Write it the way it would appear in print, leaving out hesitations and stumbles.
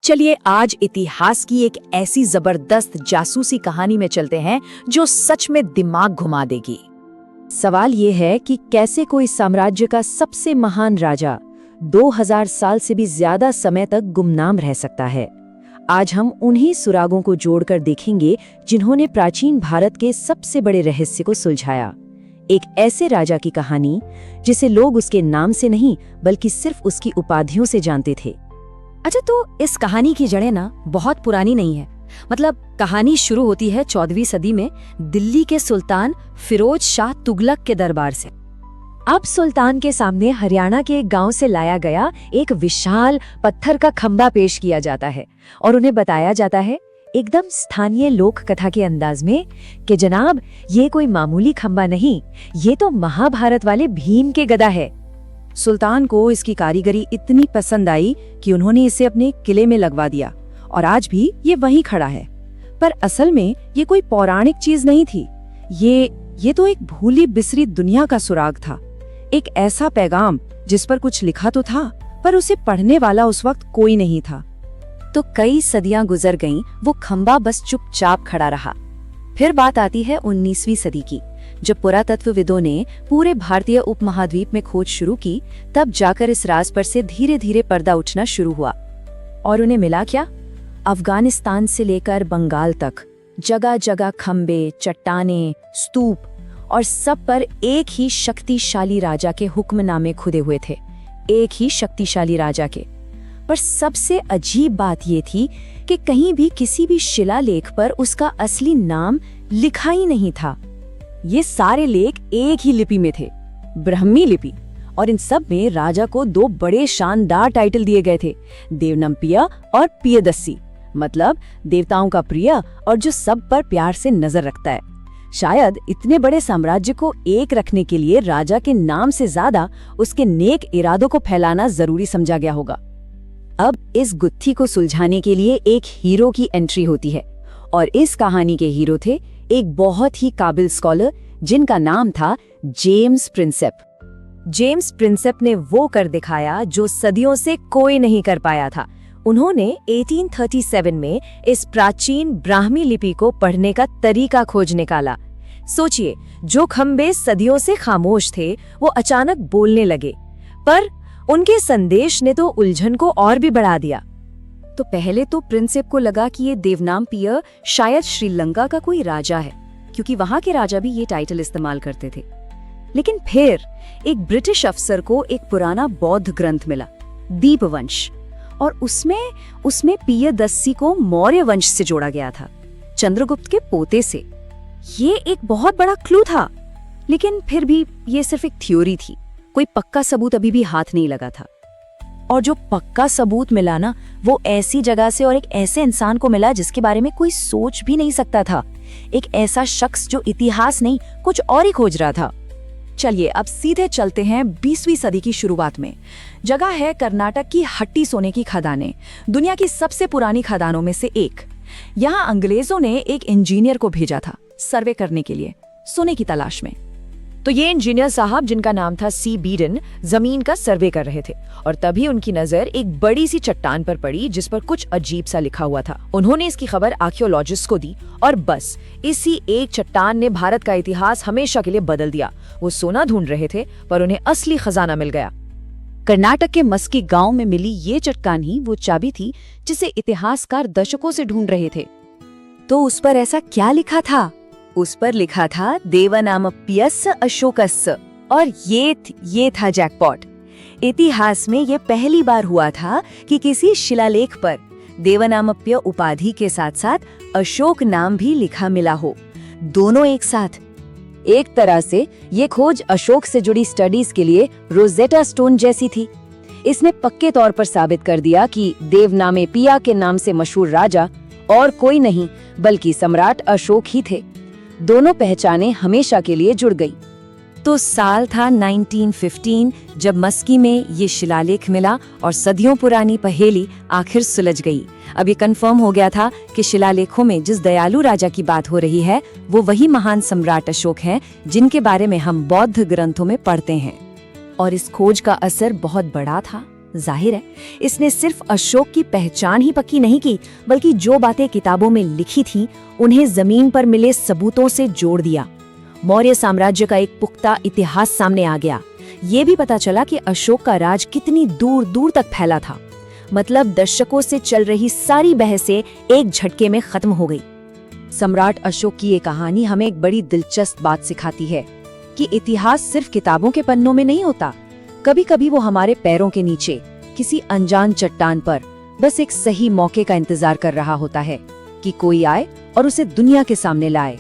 चलिए आज इतिहास की एक ऐसी जबरदस्त जासूसी कहानी में चलते हैं जो सच में दिमाग घुमा देगी। सवाल ये है कि कैसे कोई साम्राज्य का सबसे महान राजा 2000 साल से भी ज्यादा समय तक गुमनाम रह सकता है। आज हम उन्हीं सुरागों को जोड़कर देखेंगे जिन्होंने प्राचीन भारत के सबसे बड़े रहस्य को सुलझाया। एक ऐसे राजा की कहानी जिसे लोग उसके नाम से नहीं बल्कि सिर्फ उसकी उपाधियों से जानते थे। अच्छा, तो इस कहानी की जड़ें ना बहुत पुरानी नहीं है। मतलब कहानी शुरू होती है 14वीं सदी में दिल्ली के सुल्तान फिरोज शाह तुगलक के दरबार से। अब सुल्तान के सामने हरियाणा के एक गांव से लाया गया एक विशाल पत्थर का खंबा पेश किया जाता है और उन्हें बताया जाता है एकदम स्थानीय लोक कथा के अंदाज में कि जनाब ये कोई मामूली खंबा नहीं, ये तो महाभारत वाले भीम के गदा है। सुल्तान को इसकी कारीगरी इतनी पसंद आई कि उन्होंने इसे अपने किले में लगवा दिया और आज भी ये वहीं खड़ा है। पर असल में ये कोई पौराणिक चीज नहीं थी, ये तो एक भूली बिसरी दुनिया का सुराग था। एक ऐसा पैगाम जिस पर कुछ लिखा तो था पर उसे पढ़ने वाला उस वक्त कोई नहीं था। तो कई सदियां गुजर गईं, वो खंबा बस चुपचाप खड़ा रहा। फिर बात आती है 19वीं सदी की, जब पुरातत्वविदों ने पूरे भारतीय उपमहाद्वीप में खोज शुरू की। तब जाकर इस राज पर से धीरे धीरे पर्दा उठना शुरू हुआ। और उन्हें मिला क्या? अफगानिस्तान से लेकर बंगाल तक जगह जगह खंबे, चट्टाने, स्तूप और सब पर एक ही शक्तिशाली राजा के हुक्मनामे खुदे हुए थे। एक ही शक्तिशाली राजा के। पर सबसे अजीब बात ये थी कि कहीं भी किसी भी शिलालेख पर उसका असली नाम लिखा ही नहीं था। ये सारे लेख एक ही लिपि में थे, ब्राह्मी लिपि, और इन सब में राजा को दो बड़े शानदार टाइटल दिए गए थे, देवनम्पिया और पियदस्सी, मतलब देवताओं का प्रिय और जो सब पर प्यार से नजर रखता है। शायद इतने बड़े साम्राज्य को एक रखने के लिए राजा के नाम से ज्यादा उसके नेक इरादों को फैलाना जरूरी समझा गया होगा। अब इस गुत्थी को सुलझाने के लिए एक हीरो की एंट्री होती है और इस कहानी के हीरो थे एक बहुत ही काबिल स्कॉलर जिनका नाम था जेम्स प्रिंसेप। जेम्स प्रिंसेप ने वो कर दिखाया जो सदियों से कोई नहीं कर पाया था। उन्होंने 1837 में इस प्राचीन ब्राह्मी लिपि को पढ़ने का तरीका खोज निकाला। सोचिए, जो खंबे सदियों से खामोश थे वो अचानक बोलने लगे, पर उनके संदेश ने तो उलझन को और भी बढ़ा दिया। तो पहले तो प्रिंसेप को लगा कि ये देवनाम्पिय शायद श्रीलंका का कोई राजा है, क्योंकि वहां के राजा भी ये टाइटल इस्तेमाल करते थे। लेकिन फिर एक ब्रिटिश अफसर को एक पुराना बौद्ध ग्रंथ मिला, दीपवंश, और उसमें पियदस्सी को मौर्य वंश से जोड़ा गया था, चंद्रगुप्त के पोते से। ये एक बहुत बड़ा क्लू था, लेकिन फिर भी ये सिर्फ एक थ्योरी थी। कोई पक्का सबूत अभी भी हाथ नहीं लगा था। और जो पक्का सबूत मिला ना, वो ऐसी जगह से और एक ऐसे इंसान को मिला जिसके बारे में कोई सोच भी नहीं सकता था। एक ऐसा शख्स जो इतिहास नहीं कुछ और ही खोज रहा था। चलिए अब सीधे चलते हैं 20वीं सदी की शुरुआत में। जगह है कर्नाटक की हट्टी सोने की खदानें, दुनिया की सबसे पुरानी खदानों में से एक। यहाँ अंग्रेजों ने एक इंजीनियर को भेजा था सर्वे करने के लिए, सोने की तलाश में। तो ये इंजीनियर साहब, जिनका नाम था सी बीडन, जमीन का सर्वे कर रहे थे और तभी उनकी नजर एक बड़ी सी चट्टान पर पड़ी जिस पर कुछ अजीब सा लिखा हुआ था। उन्होंने इसकी खबर आर्कियोलॉजिस्ट को दी और बस इसी एक चट्टान ने भारत का इतिहास हमेशा के लिए बदल दिया। वो सोना ढूंढ रहे थे पर उन्हें असली खजाना मिल गया। कर्नाटक के मस्की गांव में मिली ये चट्टान ही वो चाबी थी जिसे इतिहासकार दशकों से ढूंढ रहे थे। तो उस पर ऐसा क्या लिखा था? उस पर लिखा था देवनाम्पियस्य अशोकस्य, और ये था जैकपॉट। इतिहास में ये पहली बार हुआ था कि किसी शिलालेख पर देवनाम्पिय उपाधि के साथ साथ अशोक नाम भी लिखा मिला हो, दोनों एक साथ। एक तरह से ये खोज अशोक से जुड़ी स्टडीज के लिए रोजेटा स्टोन जैसी थी। इसने पक्के तौर पर साबित कर दिया कि देवनाम्पिय के नाम से मशहूर राजा और कोई नहीं बल्कि सम्राट अशोक ही थे। दोनों पहचाने हमेशा के लिए जुड़ गई। तो साल था 1915 जब मस्की में ये शिलालेख मिला और सदियों पुरानी पहेली आखिर सुलझ गई। अब ये कंफर्म हो गया था कि शिलालेखों में जिस दयालु राजा की बात हो रही है वो वही महान सम्राट अशोक हैं जिनके बारे में हम बौद्ध ग्रंथों में पढ़ते हैं। और इस खोज का असर बहुत बड़ा था। जाहिर है इसने सिर्फ अशोक की पहचान ही पक्की नहीं की, बल्कि जो बातें किताबों में लिखी थीं उन्हें जमीन पर मिले सबूतों से जोड़ दिया। मौर्य साम्राज्य का एक पुख्ता इतिहास सामने आ गया। ये भी पता चला कि अशोक का राज कितनी दूर दूर तक फैला था। मतलब दशकों से चल रही सारी बहसें एक झटके में खत्म हो गई। सम्राट अशोक की ये कहानी हमें एक बड़ी दिलचस्प बात सिखाती है कि इतिहास सिर्फ किताबों के पन्नों में नहीं होता। कभी कभी वो हमारे पैरों के नीचे किसी अनजान चट्टान पर बस एक सही मौके का इंतजार कर रहा होता है कि कोई आए और उसे दुनिया के सामने लाए।